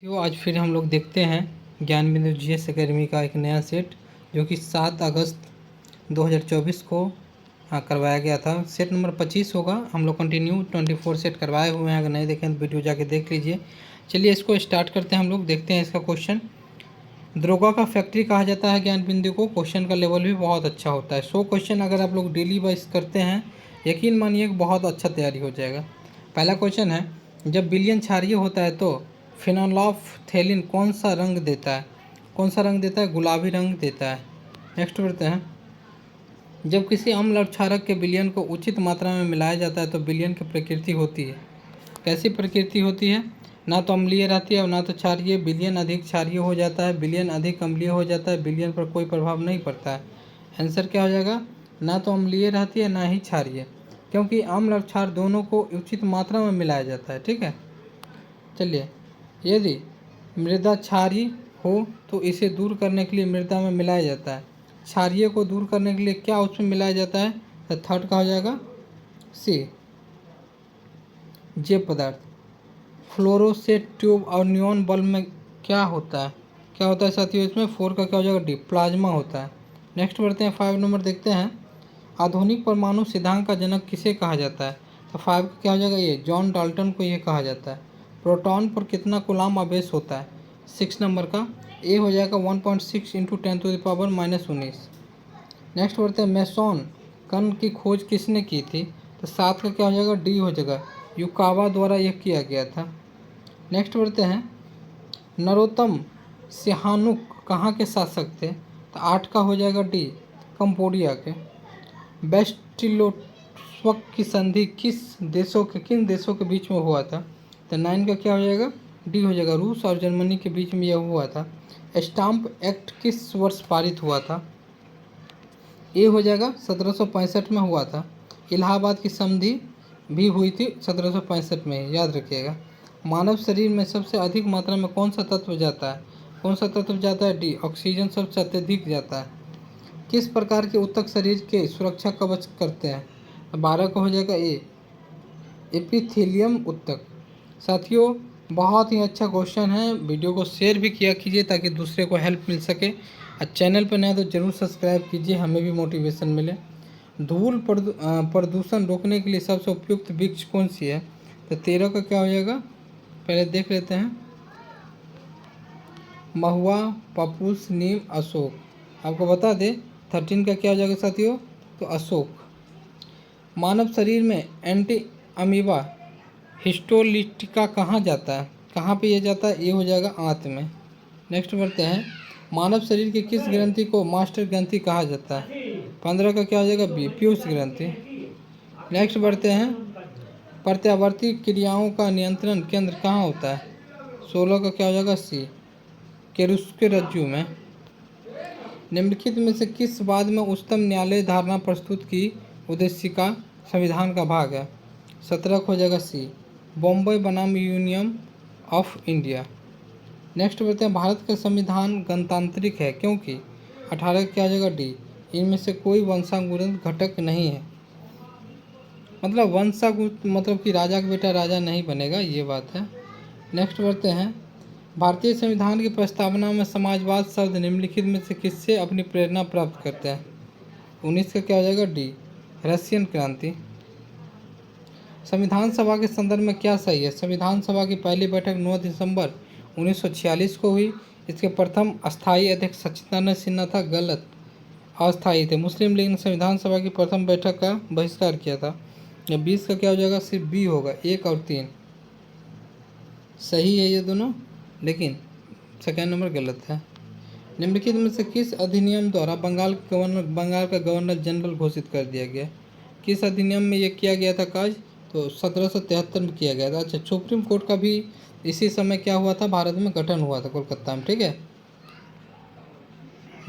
तो आज फिर हम लोग देखते हैं ज्ञान बिंदु जीएस एकेडमी का एक नया सेट जो कि 7 अगस्त 2024 को करवाया गया था। सेट नंबर 25 होगा। हम लोग कंटिन्यू 24 सेट करवाए हुए हैं। अगर नहीं देखें तो वीडियो जाके देख लीजिए। चलिए इसको स्टार्ट करते हैं। हम लोग देखते हैं इसका क्वेश्चन। दरोगा का फैक्ट्री कहा जाता है ज्ञान बिंदु को। क्वेश्चन का लेवल भी बहुत अच्छा होता है। 100 क्वेश्चन अगर आप लोग डेली वाइज करते हैं, यकीन मानिए बहुत अच्छा तैयारी हो जाएगा। पहला क्वेश्चन है, जब विलयन क्षारीय होता है तो फिनोल्फथेलिन कौन सा रंग देता है? कौन सा रंग देता है? गुलाबी रंग देता है। नेक्स्ट बढ़ते हैं, जब किसी अम्ल और क्षारक के विलयन को उचित मात्रा में मिलाया जाता है तो विलयन की प्रकृति होती है। कैसी प्रकृति होती है? ना तो अम्लीय रहती है और ना तो क्षारीय। विलयन अधिक क्षारीय हो जाता है, विलयन अधिक अम्लीय हो जाता है, विलयन पर कोई प्रभाव नहीं पड़ता है। आंसर क्या हो जाएगा? ना तो अम्लीय रहती है ना ही क्षारीय, क्योंकि अम्ल और क्षार दोनों को उचित मात्रा में मिलाया जाता है। ठीक है, चलिए, यदि मृदा क्षारीय हो तो इसे दूर करने के लिए मृदा में मिलाया जाता है। क्षारीय को दूर करने के लिए क्या उसमें मिलाया जाता है? तो थर्ड का हो जाएगा सी, जे पदार्थ। फ्लोरोसेंट ट्यूब और नियॉन बल्ब में क्या होता है? क्या होता है साथियों? इसमें 4 का क्या हो जाएगा? डी, प्लाज्मा होता है। नेक्स्ट बढ़ते हैं, 5 नंबर देखते हैं। आधुनिक परमाणु सिद्धांत का जनक किसे कहा जाता है? तो 5 का क्या हो जाएगा? ये जॉन डाल्टन को ये कहा जाता है। प्रोटॉन पर कितना कूलाम आवेश होता है? 6 नंबर का ए हो जाएगा 1.6 × 10⁻⁻19। नेक्स्ट बढ़ते हैं, मेसोन कण की खोज किसने की थी? तो 7 का क्या हो जाएगा? डी हो जाएगा, युकावा द्वारा यह किया गया था। नेक्स्ट बढ़ते हैं, नरोत्तम सिहानुक कहाँ के शासक थे? तो 8 का हो जाएगा डी, कंबोडिया के। बेस्टिलोस्वक की संधि किन देशों के बीच में हुआ था? तो 9 का क्या हो जाएगा? डी हो जाएगा, रूस और जर्मनी के बीच में यह हुआ था। स्टाम्प एक्ट किस वर्ष पारित हुआ था? ए हो जाएगा 1765 में हुआ था। इलाहाबाद की संधि भी हुई थी 1765 में, याद रखिएगा। मानव शरीर में सबसे अधिक मात्रा में कौन सा तत्व जाता है? कौन सा तत्व जाता है? डी, ऑक्सीजन सबसे अत्यधिक जाता है। किस प्रकार के ऊतक शरीर के सुरक्षा कवच करते हैं? 12 का हो जाएगा ए, एपिथेलियम ऊतक। साथियों, बहुत ही अच्छा क्वेश्चन है। वीडियो को शेयर भी किया कीजिए ताकि दूसरे को हेल्प मिल सके। और चैनल पर नए तो ज़रूर सब्सक्राइब कीजिए, हमें भी मोटिवेशन मिले। धूल प्रदूषण रोकने के लिए सबसे उपयुक्त वृक्ष कौन सी है? तो 13 का क्या हो जाएगा? पहले देख लेते हैं। महुआ, पपूस, नीम, अशोक। आपको बता दें 13 का क्या हो जाएगा साथियों? तो अशोक। मानव शरीर में एंटी अमीबा हिस्टोलिटिका कहाँ जाता है? कहाँ पे ये जाता है? ये हो जाएगा आंत में। नेक्स्ट बढ़ते हैं, मानव शरीर की किस ग्रंथि को मास्टर ग्रंथि कहा जाता है? 15 का क्या हो जाएगा? बी, पीयूष ग्रंथि। नेक्स्ट बढ़ते हैं, प्रत्यावर्ती क्रियाओं का नियंत्रण केंद्र कहाँ होता है? 16 का क्या हो जाएगा? सी, केरुस्के रज्जु में। निम्नलिखित में से किस वाद में उच्चतम न्यायालय धारणा प्रस्तुत की उद्देशिका संविधान का भाग है? 17 हो जाएगा सी, बॉम्बे बनाम यूनियन ऑफ इंडिया। नेक्स्ट बढ़ते हैं, भारत का संविधान गणतांत्रिक है क्योंकि 18 क्या हो जाएगा? डी, इनमें से कोई वंशानुगत घटक नहीं है। मतलब वंशानुगत मतलब कि राजा का बेटा राजा नहीं बनेगा, ये बात है। नेक्स्ट बढ़ते हैं, भारतीय संविधान की प्रस्तावना में समाजवाद शब्द निम्नलिखित में से किससे अपनी प्रेरणा प्राप्त करते हैं? 19 का क्या हो जाएगा? डी, रशियन क्रांति। संविधान सभा के संदर्भ में क्या सही है? संविधान सभा की पहली बैठक 9 दिसंबर 1946 को हुई। इसके प्रथम अस्थायी अध्यक्ष सच्चिदानंद सिन्हा था। गलत, अस्थायी थे। मुस्लिम लीग ने संविधान सभा की प्रथम बैठक का बहिष्कार किया था। 20 का क्या हो जाएगा? सिर्फ बी होगा, 1 और 3 सही है ये दोनों, लेकिन सेकेंड नंबर गलत है। निम्नलिखित में से किस अधिनियम द्वारा बंगाल का गवर्नर जनरल घोषित कर दिया गया? किस अधिनियम में ये किया गया था काज? तो 1773 में किया गया था। अच्छा, सुप्रीम कोर्ट का भी इसी समय क्या हुआ था? भारत में गठन हुआ था, कोलकाता में। ठीक है,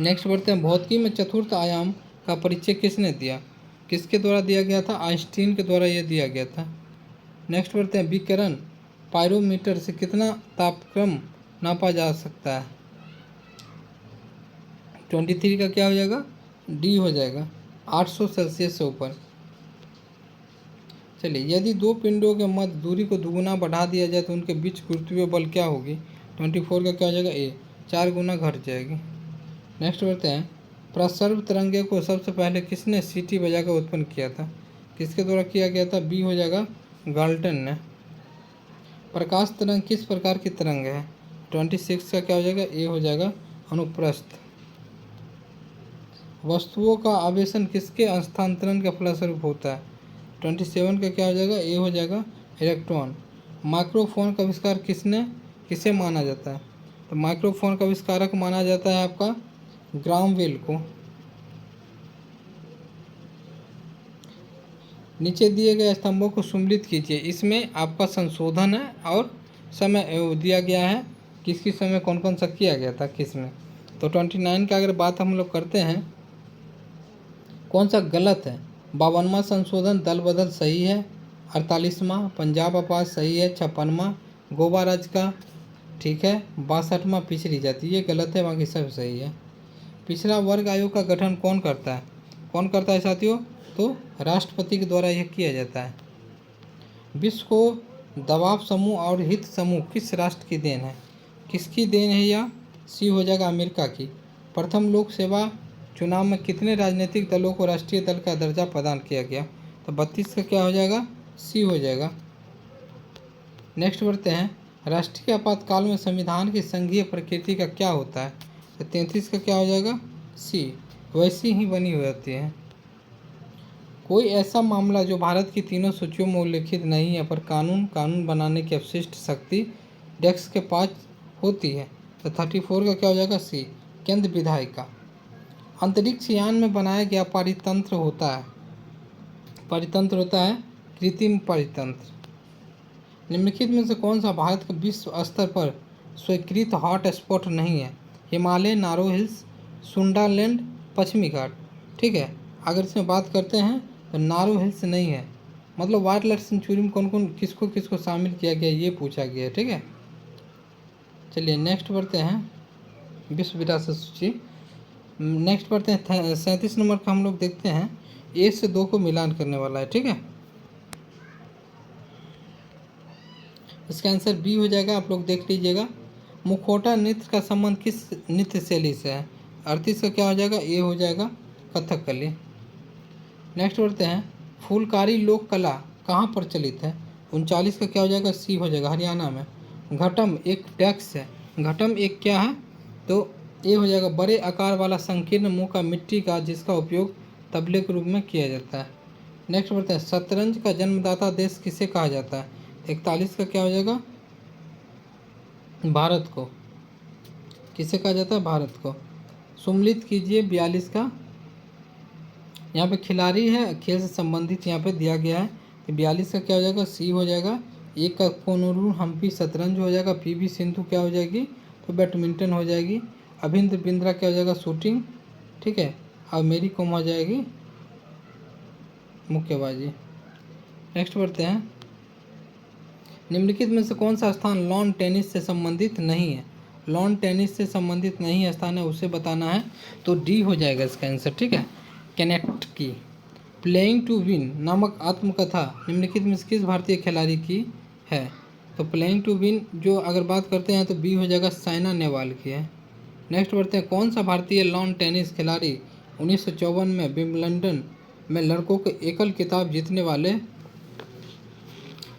नेक्स्ट बढ़ते हैं, भौतिकी में चतुर्थ आयाम का परिचय किसने दिया? किसके द्वारा दिया गया था? आइंस्टीन के द्वारा यह दिया गया था। नेक्स्ट बढ़ते हैं, विकिरण पायरोमीटर से कितना तापक्रम नापा जा सकता है? 23 का क्या हो जाएगा? डी हो जाएगा, 800 सेल्सियस से ऊपर। चलिए, यदि दो पिंडों के मध्य दूरी को दुगुना बढ़ा दिया जाए तो उनके बीच गुरुत्वीय बल क्या होगी? 24 का क्या हो जाएगा ए, 4 गुना घट जाएगी। नेक्स्ट बढ़ते हैं, प्रसर्व तरंगे को सबसे पहले किसने सीटी बजाकर उत्पन्न किया था? किसके द्वारा किया गया था? बी हो जाएगा गाल्टन ने। प्रकाश तरंग किस प्रकार की तरंग है? 26 का क्या हो जाएगा? ए हो जाएगा अनुप्रस्थ। वस्तुओं का आवेशन किसके स्थानांतरण के फलस्वरूप होता है? 27 का क्या हो जाएगा? ए हो जाएगा इलेक्ट्रॉन। माइक्रोफोन का आविष्कार किसे माना जाता है? तो माइक्रोफोन का आविष्कारक माना जाता है आपका ग्राहम बेल को। नीचे दिए गए स्तंभों को सम्मिलित कीजिए। इसमें आपका संशोधन है और समय दिया गया है, किसकी समय कौन कौन सा किया गया था किसमें। तो 29 का अगर बात हम लोग करते हैं, कौन सा गलत है? 52वां संशोधन दल बदल सही है, 48वां पंजाब आपात सही है, 56वां गोवा राज्य का ठीक है, 62वां पिछड़ी जाति ये गलत है, बाकी सब सही है। पिछड़ा वर्ग आयोग का गठन कौन करता है? कौन करता है साथियों? तो राष्ट्रपति के द्वारा यह किया जाता है। विश्व को दबाव समूह और हित समूह किस राष्ट्र की देन है? किसकी देन है या सी हो जाएगा अमेरिका की। प्रथम लोक सेवा चुनाव में कितने राजनीतिक दलों को राष्ट्रीय दल का दर्जा प्रदान किया गया? तो 32 का क्या हो जाएगा? सी हो जाएगा। नेक्स्ट बढ़ते हैं, राष्ट्रीय आपातकाल में संविधान की संघीय प्रकृति का क्या होता है? तो 33 का क्या हो जाएगा? सी, वैसी ही बनी हुई होती है। कोई ऐसा मामला जो भारत की तीनों सूचियों में उल्लिखित नहीं है पर कानून बनाने की अवशिष्ट शक्ति डेस्क के पास होती है? तो 34 का क्या हो जाएगा? सी, केंद्र विधायिका। अंतरिक्ष यान में बनाया गया परितंत्र होता है कृत्रिम परितंत्र। निम्नलिखित में से कौन सा भारत का विश्व स्तर पर स्वीकृत हॉट स्पॉट नहीं है? हिमालय, नारो हिल्स, सुंडालैंड, पश्चिमी घाट। ठीक है, अगर इसमें बात करते हैं तो नारो हिल्स नहीं है, मतलब वाइल्ड लाइफ सेंचुरी में कौन कौन किसको शामिल किया गया ये पूछा गया है। ठीक है, चलिए नेक्स्ट बढ़ते हैं, विश्व विरासत सूची। नेक्स्ट बढ़ते हैं 37 नंबर का हम लोग देखते हैं, 1 से 2 को मिलान करने वाला है। ठीक है, इसका आंसर बी हो जाएगा, आप लोग देख लीजिएगा। मुखौटा नृत्य का संबंध किस नृत्य शैली से है? 38 का क्या हो जाएगा? ए हो जाएगा कथकली। नेक्स्ट बढ़ते हैं, फुलकारी लोक कला कहाँ प्रचलित है? 39 का क्या हो जाएगा? सी हो जाएगा हरियाणा में। घटम एक टैक्स है, घटम एक क्या है? तो ए हो जाएगा बड़े आकार वाला संकीर्ण मुंह का मिट्टी का जिसका उपयोग तबले के रूप में किया जाता है। नेक्स्ट बढ़ते हैं, शतरंज का जन्मदाता देश किसे कहा जाता है? 41 का क्या हो जाएगा? भारत को। किसे कहा जाता है? भारत को। सम्मिलित कीजिए 42 का, यहाँ पे खिलाड़ी है, खेल से संबंधित यहाँ पे दिया गया है। तो 42 का क्या हो जाएगा? सी हो जाएगा। एक का कोनूरू हम्पी शतरंज हो जाएगा। पीवी सिंधु क्या हो जाएगी? तो बैडमिंटन हो जाएगी। अभिंद्र बिंद्रा क्या हो जाएगा? शूटिंग। ठीक है, और मेरी कॉम हो जाएगी मुक्केबाजी। नेक्स्ट बढ़ते हैं, निम्नलिखित में से कौन सा स्थान लॉन टेनिस से संबंधित नहीं है? लॉन टेनिस से संबंधित नहीं स्थान है उसे बताना है, तो डी हो जाएगा इसका आंसर। ठीक है, कनेक्ट की। प्लेइंग टू विन नामक आत्मकथा निम्नलिखित में से किस भारतीय खिलाड़ी की है? तो प्लेइंग टू विन जो अगर बात करते हैं तो बी हो जाएगा साइना नेहवाल की है। नेक्स्ट बढ़ते हैं, कौन सा भारतीय लॉन टेनिस खिलाड़ी 1954 में विंबलडन में लड़कों के एकल खिताब जीतने वाले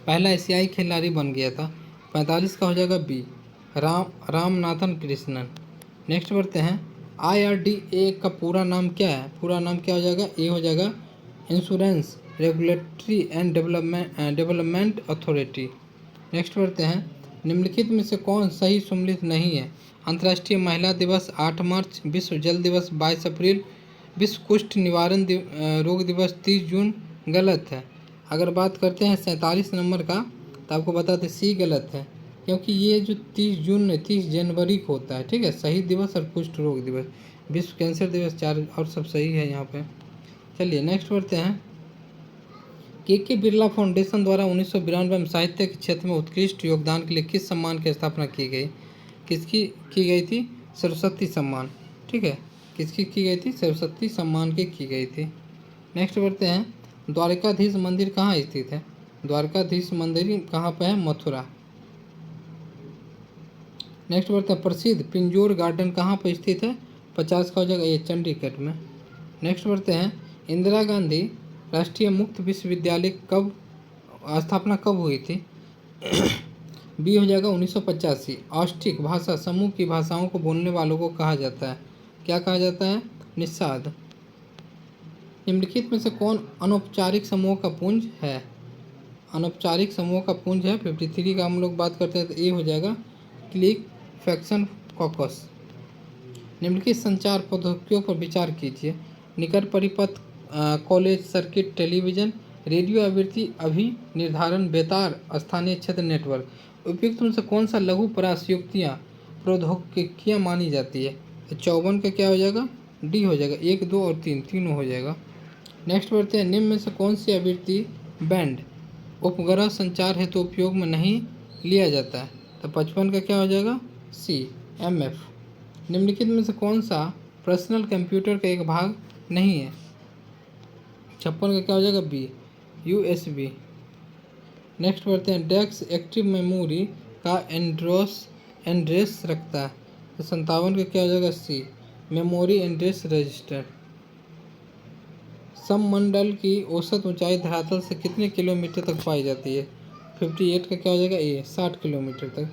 पहला एशियाई खिलाड़ी बन गया था? 45 का हो जाएगा बी, रामनाथन कृष्णन। नेक्स्ट बढ़ते हैं, IRDA का पूरा नाम क्या है? पूरा नाम क्या हो जाएगा? ए हो जाएगा insurance regulatory and development authority. Next बढ़ते हैं, निम्नलिखित में से कौन सही सम्मिलित नहीं है? अंतर्राष्ट्रीय महिला दिवस 8 मार्च, विश्व जल दिवस 22 अप्रैल, विश्व कुष्ठ निवारण रोग दिवस 30 जून। गलत है। अगर बात करते हैं 47 नंबर का, तो आपको बता दें सी गलत है, क्योंकि ये जो 30 जनवरी को होता है। ठीक है, शहीद दिवस और कुष्ठ रोग दिवस, विश्व कैंसर दिवस 4 और सब सही है यहाँ पे। चलिए नेक्स्ट बढ़ते हैं, के बिरला फाउंडेशन द्वारा 1992 में साहित्य के क्षेत्र में उत्कृष्ट योगदान के लिए किस सम्मान की स्थापना की गई? किसकी की गई थी? सरस्वती सम्मान। ठीक है, किसकी की गई थी? सरस्वती सम्मान की गई थी। नेक्स्ट बढ़ते हैं, द्वारकाधीश मंदिर कहाँ स्थित है? द्वारकाधीश मंदिर कहाँ पे है? मथुरा। नेक्स्ट बढ़ते हैं, प्रसिद्ध पिंजौर गार्डन कहाँ पर स्थित है? 50 का हो जाएगा ये चंडीगढ़ में। नेक्स्ट बढ़ते हैं, इंदिरा गांधी राष्ट्रीय मुक्त विश्वविद्यालय कब स्थापना कब हुई थी? बी हो जाएगा 1985। ऑस्ट्रिक भाषा समूह की भाषाओं को बोलने वालों को कहा जाता है, क्या कहा जाता है? निषाद। निम्नलिखित में से कौन अनौपचारिक समूह का पुंज है? अनौपचारिक समूह का पुंज है 53 का हम लोग बात करते हैं तो ए हो जाएगा क्लिक फैक्शन कॉकस। निम्नलिखित संचार प्रौद्योगिकियों पर विचार कीजिए। निकट परिपथ, कॉलेज सर्किट, टेलीविजन, रेडियो आवृत्ति अभिनिर्धारण, बेतार, स्थानीय क्षेत्र नेटवर्क। उपयुक्त में से कौन सा लघु प्रयुक्तियाँ प्रौद्योगिकियाँ मानी जाती है? तो 54 का क्या हो जाएगा? डी हो जाएगा, 1, 2 और 3 तीनों हो जाएगा। नेक्स्ट बढ़ते हैं, निम्न में से कौन सी आवृत्ति बैंड उपग्रह संचार हेतु तो उपयोग में नहीं लिया जाता है? तो 55 का क्या हो जाएगा? सी, MF। निम्नलिखित में से कौन सा पर्सनल कंप्यूटर का एक भाग नहीं है? 56 का क्या हो जाएगा? B, USB। नेक्स्ट बढ़ते हैं, डेस्क एक्टिव मेमोरी का एड्रेस रखता है, तो 57 का क्या हो जाएगा? सी, मेमोरी एड्रेस रजिस्टर। सममंडल की औसत ऊंचाई धरातल से कितने किलोमीटर तक पाई जाती है? 58 का क्या हो जाएगा? ए, 60 किलोमीटर तक।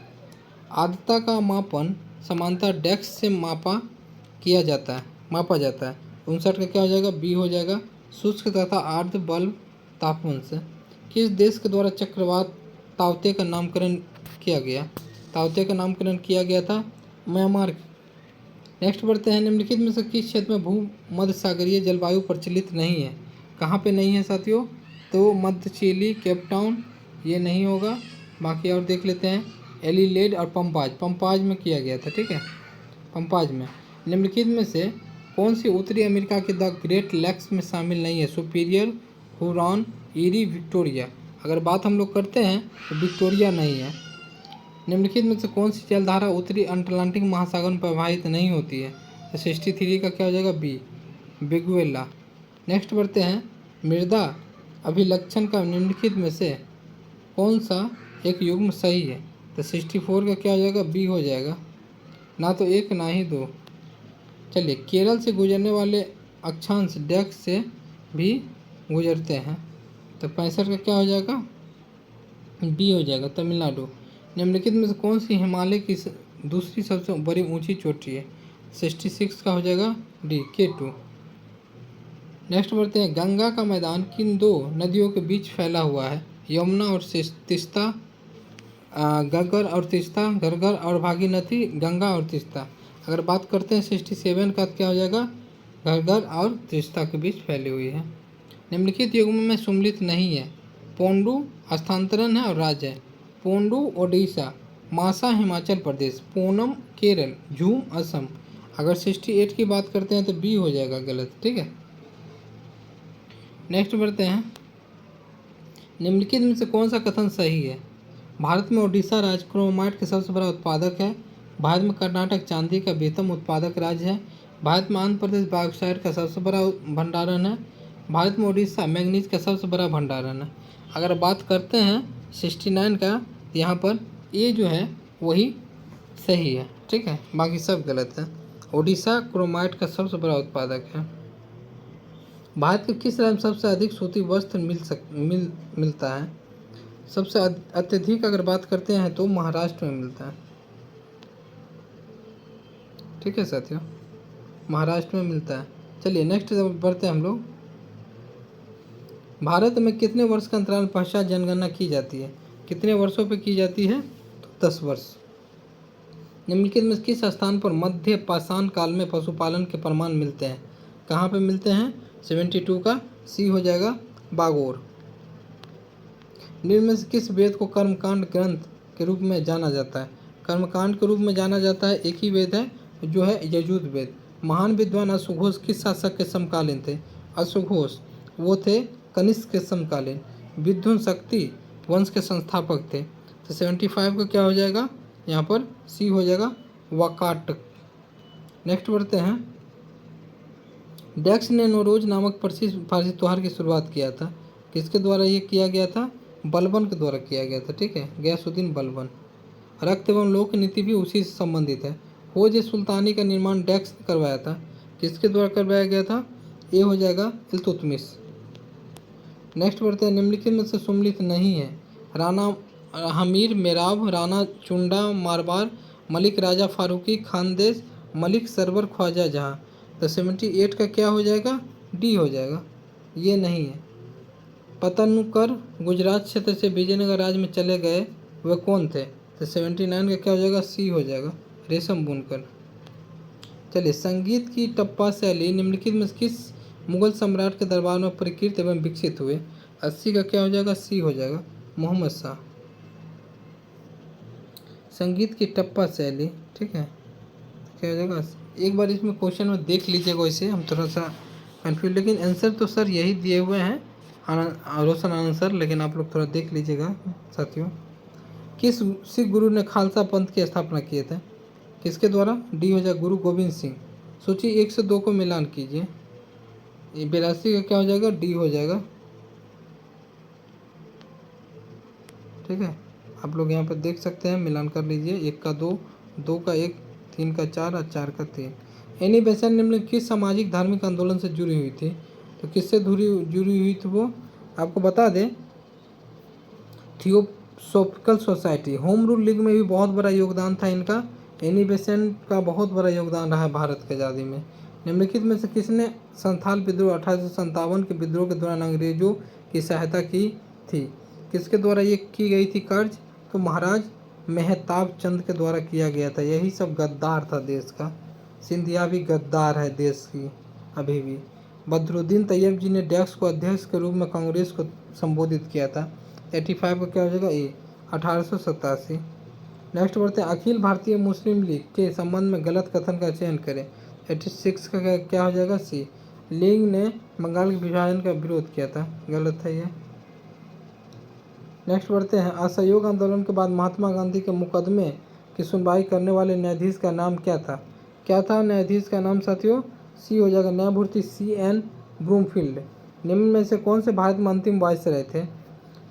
आर्द्रता का मापन समांतर डेस्क से मापा जाता है। 59 का क्या हो जाएगा? बी हो जाएगा, शुष्क तथा आर्द्र बल्ब तापमान से। किस देश के द्वारा चक्रवात ताउते का नामकरण किया गया? ताउते का नामकरण किया गया था म्यांमार। नेक्स्ट बढ़ते हैं, निम्नलिखित में से किस क्षेत्र में भूमध्य सागरीय जलवायु प्रचलित नहीं है? कहाँ पे नहीं है साथियों? तो मध्य चिली, केपटाउन, ये नहीं होगा। बाकी और देख लेते हैं, एडिलेड और पंपाज में किया गया था, ठीक है, पंपाज में। निम्नलिखित में से कौन सी उत्तरी अमेरिका के द ग्रेट लेक्स में शामिल नहीं है? Superior, Huron, eerie, Victoria. अगर बात हम लोग करते हैं तो विक्टोरिया नहीं है। निम्नलिखित में से कौन सी जलधारा उत्तरी अटलांटिक महासागर में प्रवाहित नहीं होती है? तो 63 का क्या हो जाएगा? बी, बेगुएला। नेक्स्ट बढ़ते हैं, मृदा अभिलक्षण का निम्नलिखित में से कौन सा एक युग्म सही है? तो 64 का क्या हो जाएगा? बी हो जाएगा, ना तो 1 ना ही 2। चलिए, केरल से गुजरने वाले अक्षांश डेस्क से भी गुजरते हैं, तो 65 का क्या हो जाएगा? बी हो जाएगा, तमिलनाडु। निम्नलिखित में से कौन सी हिमालय की दूसरी सबसे बड़ी ऊंची चोटी है? 66 का हो जाएगा डी, K2। नेक्स्ट बढ़ते हैं, गंगा का मैदान किन 2 नदियों के बीच फैला हुआ है? यमुना और तीस्ता, घग्गर और तीस्ता, घग्गर और भागीरथी, गंगा और तीस्ता। अगर बात करते हैं 67 का क्या हो जाएगा? घग्गर और तीस्ता के बीच फैली हुई है। निम्नलिखित युग्म में सम्मिलित नहीं है? पोंडू स्थानांतरण है और राज्य है। पोंडू ओडिशा, मासा हिमाचल प्रदेश, पूनम केरल, झूम असम। अगर 68 की बात करते हैं तो बी हो जाएगा गलत, ठीक है। नेक्स्ट बढ़ते हैं, निम्नलिखित में से कौन सा कथन सही है? भारत में ओडिशा राज्य क्रोमाइट का सबसे बड़ा उत्पादक है। भारत में कर्नाटक चांदी का बेहतम उत्पादक राज्य है। भारत में आंध्र प्रदेश बॉक्साइट का सबसे बड़ा भंडारण है। भारत में उड़ीसा मैंगनीज का सबसे बड़ा भंडारण है। अगर बात करते हैं 69 का, यहाँ पर ए जो है वही सही है, ठीक है, बाकी सब गलत है। ओडिशा क्रोमाइट का सबसे बड़ा उत्पादक है। भारत के किस राज्य में सबसे अधिक सूती वस्त्र मिलता है? सबसे अत्यधिक अगर बात करते हैं तो महाराष्ट्र में मिलता है, ठीक है साथियों, महाराष्ट्र में मिलता है। चलिए नेक्स्ट बढ़ते हैं हम लोग। भारत में कितने वर्ष का अंतराल पश्चात जनगणना की जाती है? कितने वर्षों पे की जाती है? तो 10 वर्ष। निम्नलिखित में किस स्थान पर मध्य पाषाण काल में पशुपालन के प्रमाण मिलते हैं? कहाँ पे मिलते हैं? 72 का सी हो जाएगा, बागोर। निम्न में से किस वेद को कर्मकांड ग्रंथ के रूप में जाना जाता है? कर्मकांड के रूप में जाना जाता है, एक ही वेद है जो है यजुर्वेद। महान विद्वान अश्वघोष किस शासक के समकालीन थे? अश्वघोष वो थे कनिष्क के समकालीन। विध्वंस शक्ति वंश के संस्थापक थे। तो 75 का क्या हो जाएगा? यहाँ पर सी हो जाएगा, वाकाटक। नेक्स्ट बढ़ते हैं, डैक्स ने नौरोज नामक प्रसिद्ध फारसी त्यौहार की शुरुआत किया था। किसके द्वारा ये किया गया था? बलबन के द्वारा किया गया था, ठीक है, गयासुद्दीन बलबन। रक्त एवं लोक नीति भी उसी से संबंधित है। होज सुल्तानी का निर्माण डेक्स ने करवाया था। किसके द्वारा करवाया गया था? ये हो जाएगा इल्तुतमिश। नेक्स्ट बढ़ते हैं, निम्नलिखित में से सुम्मिलित नहीं है। राणा हमीर मेराब, राणा चुंडा मारवार, मलिक राजा फारूकी खानदेश, मलिक सरवर ख्वाजा जहाँ। तो 78 का क्या हो जाएगा? डी हो जाएगा, ये नहीं है। पतनकर गुजरात क्षेत्र से विजयनगर राज्य में चले गए, वे कौन थे? तो 79 का क्या हो जाएगा? सी हो जाएगा, रेशम बुनकर। चलिए, संगीत की टप्पा शैली निम्नलिखित में किस मुगल सम्राट के दरबार में प्रकृत एवं विकसित हुए? 80 का क्या हो जाएगा? सी हो जाएगा, मोहम्मद शाह। संगीत की टप्पा शैली, ठीक है, क्या हो जाएगा? एक बार इसमें क्वेश्चन में देख लीजिएगा, वैसे हम थोड़ा सा कन्फ्यूज, लेकिन आंसर तो सर यही दिए हुए हैं रोशन आनंद सर, लेकिन आप लोग थोड़ा देख लीजिएगा साथियों। किस सिख गुरु ने खालसा पंथ की स्थापना किए थे? किसके द्वारा? डी हो जाएगा, गुरु गोविंद सिंह। सूची 1 से 2 को मिलान कीजिए। 82 का क्या हो जाएगा? डी हो जाएगा, ठीक है। आप लोग यहाँ पर देख सकते हैं, मिलान कर लीजिए। 1 का 2, 2 का 1, 3 का 4 और 4 का 3। एनी बेसेंट निम्नलिखित किस सामाजिक धार्मिक आंदोलन से जुड़ी हुई थी? तो किससे जुड़ी हुई थी वो आपको बता दें, theosophical society. Home rule league में भी बहुत बड़ा योगदान था इनका। एनी बेसेंट का बहुत बड़ा योगदान रहा है भारत की आज़ादी में। निम्नलिखित में से किसने संथाल विद्रोह 1857 के विद्रोह के दौरान अंग्रेजों की सहायता की थी? किसके द्वारा ये की गई थी कर्ज? तो महाराज मेहताब चंद के द्वारा किया गया था। यही सब गद्दार था देश का। सिंधिया भी गद्दार है देश की अभी भी। बदरुद्दीन तैयब जी ने डैक्स को अध्यक्ष के रूप में कांग्रेस को संबोधित किया था। 85 का क्या हो जाएगा? ए 1887। नेक्स्ट बढ़ते हैं, अखिल भारतीय मुस्लिम लीग के संबंध में गलत कथन का चयन करें। 86 का क्या हो जाएगा? सी। लीग ने बंगाल के विभाजन का विरोध किया था, गलत है ये। नेक्स्ट बढ़ते हैं, असहयोग आंदोलन के बाद महात्मा गांधी के मुकदमे की सुनवाई करने वाले न्यायाधीश का नाम क्या था? क्या था न्यायाधीश का नाम साथियों? सी हो जाएगा, न्यायमूर्ति CN ब्रूमफील्ड। निम्न में से कौन से भारत में अंतिम वायसराय थे?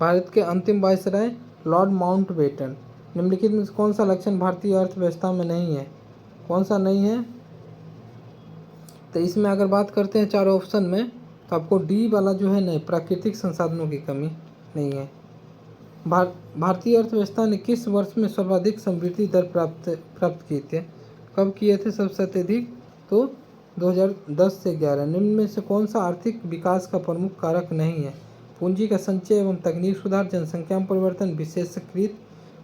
भारत के अंतिम वायसराय लॉर्ड माउंटबेटन। निम्नलिखित में से कौन सा लक्षण भारतीय अर्थव्यवस्था में नहीं है? कौन सा नहीं है? तो इसमें अगर बात करते हैं 4 ऑप्शन में, तो आपको डी वाला जो है नहीं, प्राकृतिक संसाधनों की कमी नहीं है। भारतीय अर्थव्यवस्था ने किस वर्ष में सर्वाधिक समृद्धि दर प्राप्त किए थे? कब किए थे सबसे अत्यधिक? तो 2010 से 11। निम्न में से कौन सा आर्थिक विकास का प्रमुख कारक नहीं है? पूंजी का संचय एवं तकनीक सुधार, जनसंख्या में परिवर्तन, विशेषकृत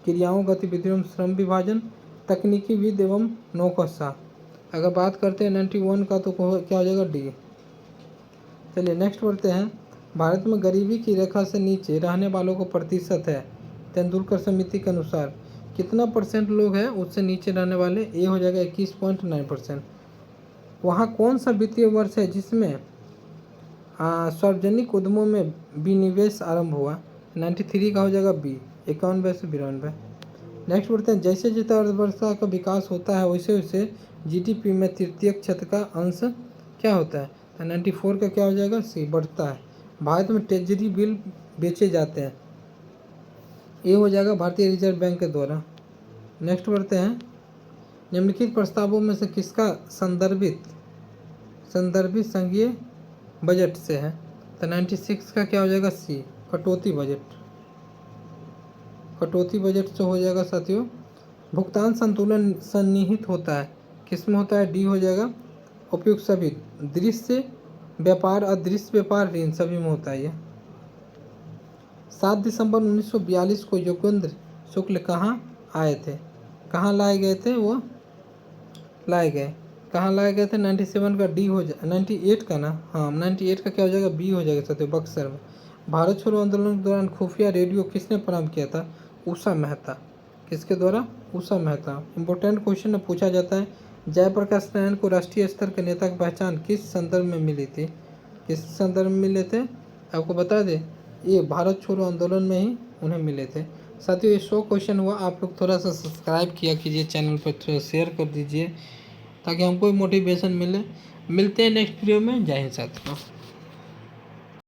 क्रियाओं गतिविधियों में श्रम विभाजन, तकनीकी विद एवं नौकरशाह। अगर बात करते हैं 91 का, तो क्या हो जाएगा? डी। चलिए नेक्स्ट बढ़ते हैं, भारत में गरीबी की रेखा से नीचे रहने वालों को प्रतिशत है तेंदुलकर समिति के अनुसार कितना % लोग हैं उससे नीचे रहने वाले? ए हो जाएगा 21.9%। वहाँ कौन सा वित्तीय वर्ष है जिसमें सार्वजनिक उद्यमों में विनिवेश आरंभ हुआ? 93 का हो जाएगा बी, 91 से 92। नेक्स्ट बढ़ते हैं, जैसे जैसे अर्थव्यवस्था का विकास होता है वैसे वैसे GDP में तृतीय क्षेत्र का अंश क्या होता है? 94 का क्या हो जाएगा? सी, बढ़ता है। भारत में ट्रेजरी बिल बेचे जाते हैं, ये हो जाएगा भारतीय रिजर्व बैंक के द्वारा। नेक्स्ट बढ़ते हैं, निम्नलिखित प्रस्तावों में से किसका संदर्भित संघीय बजट से है? तो 96 का क्या हो जाएगा? सी, कटौती बजट। कटौती बजट से हो जाएगा साथियों। भुगतान संतुलन सन्निहित होता है, किसमें होता है? डी हो जाएगा, उपयुक्त सभी, दृश्य व्यापार, अदृश्य व्यापार, ऋण, सभी में होता है ये। 7 दिसंबर 1942 को योगेंद्र शुक्ल कहाँ आए थे? कहाँ लाए गए थे? वो लाए गए, कहाँ लाए गए थे? 97 का डी हो जाए, 98 का ना, हाँ 98 का क्या हो जाएगा? बी हो जाएगा साथियों, बक्सर में। भारत छोड़ो आंदोलन के दौरान खुफिया रेडियो किसने प्रारंभ किया था? उषा मेहता। किसके द्वारा? उषा मेहता। इंपॉर्टेंट क्वेश्चन में पूछा जाता है, जयप्रकाश नारायण को राष्ट्रीय स्तर के नेता की पहचान किस संदर्भ में मिली थी? किस संदर्भ में मिले थे? आपको बता दें, ये भारत छोड़ो आंदोलन में ही उन्हें मिले थे। साथियों ये 100 क्वेश्चन हुआ। आप लोग थोड़ा सा सब्सक्राइब किया कीजिए चैनल पर, थोड़ा शेयर कर दीजिए ताकि हमको मोटिवेशन मिले। मिलते हैं नेक्स्ट वीडियो में। जय हिंद साथियों।